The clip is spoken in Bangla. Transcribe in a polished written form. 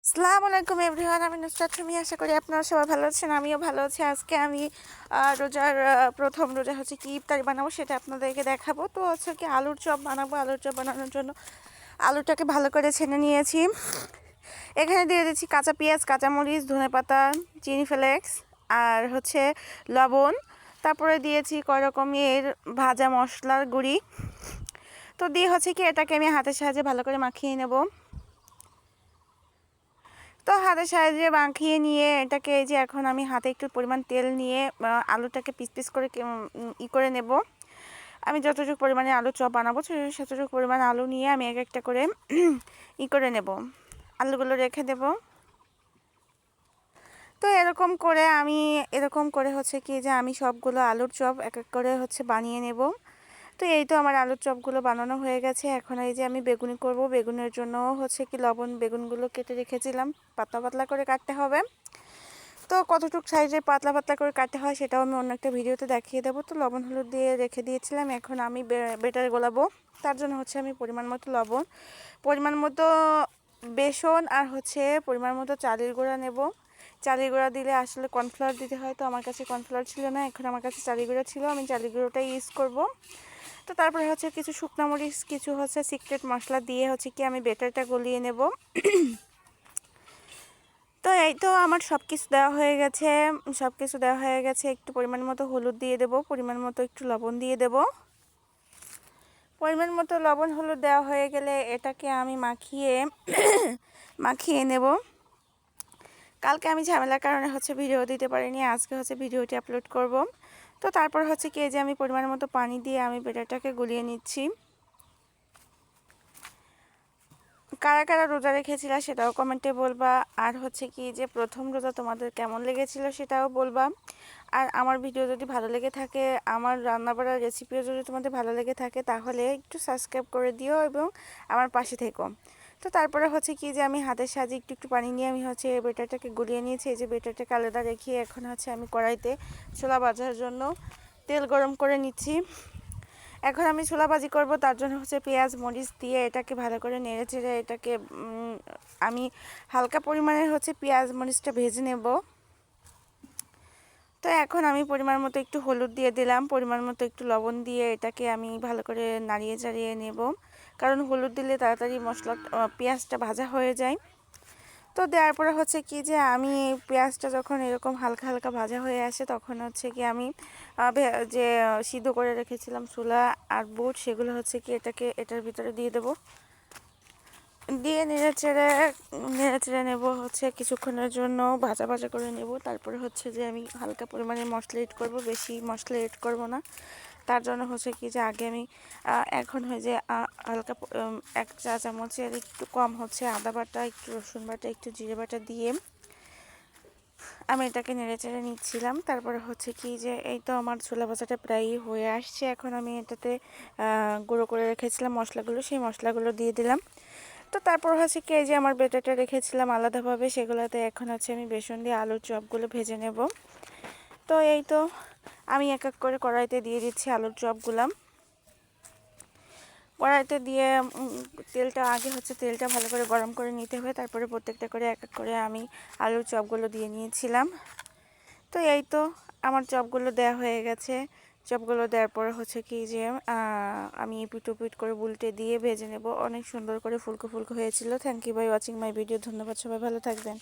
আসসালামু আলাইকুম এভরিওয়ান, আমি নুসরাত তুমি। আশা করি আপনারা সবাই ভালো আছেন, আমিও ভালো আছি। আজকে আমি রোজার প্রথম রোজা হচ্ছে কি ইফতারি বানাবো সেটা আপনাদেরকে দেখাবো। তো হচ্ছে কি আলুর চপ বানাবো। আলুর চপ বানানোর জন্য আলুটাকে ভালো করে ছেনে নিয়েছি। এখানে দিয়ে দিচ্ছি কাঁচা পেঁয়াজ, কাঁচামরিচ, ধনেপাতা, চিনি ফ্লেক্স আর হচ্ছে লবণ। তারপরে দিয়েছি কয় রকমের ভাজা মশলার গুঁড়ি। তো দিয়ে হচ্ছে কি এটাকে আমি হাতের সাহায্যে ভালো করে মাখিয়ে নেব। তো হাতের সাহায্যে মাখিয়ে নিয়ে এটাকে এই যে এখন আমি হাতে একটু পরিমাণ তেল নিয়ে আলুটাকে পিস পিস করে করে নেব। আমি যতটুকু পরিমাণে আলু চপ বানাবো ততটুকু পরিমাণ আলু নিয়ে আমি এক একটা করে করে নেব। আলুগুলো রেখে দেব। তো এরকম করে হচ্ছে কি যে আমি সবগুলো আলুর চপ এক এক করে হচ্ছে বানিয়ে নেব। তো এই তো আমার আলুর চপগুলো বানানো হয়ে গেছে। এখন এই যে আমি বেগুনি করব। বেগুনের জন্য হচ্ছে কি বেগুনগুলো কেটে রেখেছিলাম, পাতলা পাতলা করে কাটতে হবে। তো কতটুকু সাইজে পাতলা পাতলা করে কাটতে হয় সেটাও আমি অন্য একটা ভিডিওতে দেখিয়ে দেবো। তো লবণ হলুদ দিয়ে রেখে দিয়েছিলাম। এখন আমি বেটারে গোলাবো। তার জন্য হচ্ছে আমি পরিমাণ মতো লবণ, পরিমাণ মতো বেসন আর হচ্ছে পরিমাণ মতো চালের গুঁড়া নেব। চালের গুঁড়া দিলে আসলে কর্নফ্লাওয়ার দিতে হয়, তো আমার কাছে কর্নফ্লাওয়ার ছিল না, এখন আমার কাছে চালের গুঁড়া ছিল, আমি চালের গুঁড়োটাই ইউজ করব। তো তারপরে হচ্ছে কিছু শুকনো মরিচ, কিছু হচ্ছে সিক্রেট মশলা দিয়ে হচ্ছে কি আমি বেটারটা গলিয়ে নেব। তো এই তো আমার সব কিছু দেওয়া হয়ে গেছে। একটু পরিমাণ মতো হলুদ দিয়ে দেব, পরিমাণ মতো একটু লবণ দিয়ে দেব। পরিমাণ মতো লবণ হলুদ দেওয়া হয়ে গেলে এটাকে আমি মাখিয়ে নেব। কালকে আমি ঝামেলার কারণে হচ্ছে ভিডিও দিতে পারিনি, আজকে হচ্ছে ভিডিওটি আপলোড করব। তো তারপর হচ্ছে কি যে আমি পরিমাণ মতো পানি দিয়ে আমি বেটারটাকে গুলিয়ে নিচ্ছি। কারা কারা রোজা রেখেছিল সেটাও কমেন্টে বলবা। আর হচ্ছে কি যে প্রথম রোজা তোমাদের কেমন লেগেছিল সেটাও বলবা। আর আমার ভিডিও যদি ভালো লেগে থাকে, আমার রান্নাবাড়ার রেসিপিও যদি তোমাদের ভালো লেগে থাকে, তাহলে একটু সাবস্ক্রাইব করে দিও এবং আমার পাশে থেকো। তো তারপরে হচ্ছে কি যে আমি হাতের সাহায্যে একটু একটু পানি নিয়ে আমি হচ্ছে বেটারটাকে গুলিয়ে নিয়েছি। এই যে বেটারটাকে আলাদা রেখে এখন হচ্ছে আমি কড়াইতে ছোলা ভাজার জন্য তেল গরম করে নিচ্ছি। এখন আমি ছোলা ভাজি করব, তার জন্য হচ্ছে পেঁয়াজ মরিচ দিয়ে এটাকে ভালো করে নেড়ে চেড়ে এটাকে আমি হালকা পরিমাণের হচ্ছে পেঁয়াজ মরিচটা ভেজে নেব। তো এখন আমি পরিমাণ মতো একটু হলুদ দিয়ে দিলাম, পরিমাণ মতো একটু লবণ দিয়ে এটাকে আমি ভালো করে নাড়িয়ে চাড়িয়ে নেব, কারণ হলুদ দিলে তাড়াতাড়ি পেঁয়াজটা ভাজা হয়ে যায়। তো দেওয়ার পরে হচ্ছে কি যে আমি পেঁয়াজটা যখন এরকম হালকা হালকা ভাজা হয়ে আসে তখন হচ্ছে কি আমি যে সিদ্ধ করে রেখেছিলাম ছোলা আর বুট, সেগুলো হচ্ছে কি এটার ভিতরে দিয়ে দেব। দিয়ে নেড়ে চেড়ে নেব হচ্ছে কিছুক্ষণের জন্য ভাজা ভাজা করে নেব। তারপরে হচ্ছে যে আমি হালকা পরিমাণে মশলা এড করব, বেশি মশলা এড করব না। তার জন্য হচ্ছে কি যে আগে আমি এখন হয় যে হালকা 1 চা চামচের একটু কম হচ্ছে আদা বাটা, একটু রসুন বাটা, একটু জিরে বাটা দিয়ে আমি এটাকে নেড়ে চেড়ে নিচ্ছিলাম। তারপরে হচ্ছে কি যে এই তো আমার ছোলা ভাজাটা প্রায়ই হয়ে আসছে। এখন আমি এটাতে গুঁড়ো করে রেখেছিলাম মশলাগুলো, সেই মশলাগুলো দিয়ে দিলাম। তো তারপর হচ্ছে কি যে আমার বেটারটা রেখেছিলাম আলাদাভাবে, সেগুলোতে এখন হচ্ছে আমি বেসন দিয়ে আলুর চপগুলো ভেজে নেব। তো এই তো আমি এক এক করে কড়াইতে দিয়ে দিচ্ছি আলুর চপগুলো। কড়াইতে দিয়ে তেলটা ভালো করে গরম করে নিতে হয়, তারপরে প্রত্যেকটা করে এক এক করে আমি আলুর চপগুলো দিয়ে নিয়েছিলাম। তো এই তো আমার চপগুলো দেওয়া হয়ে গেছে। চপগুলো দেওয়ার পর হচ্ছে কি যে আমি এপিট ওপিট করে উল্টে দিয়ে ভেজে নেব। অনেক সুন্দর করে ফুলকো ফুলকো হয়েছিল। Thank you by watching my video. ধন্যবাদ, সবাই ভালো থাকবেন।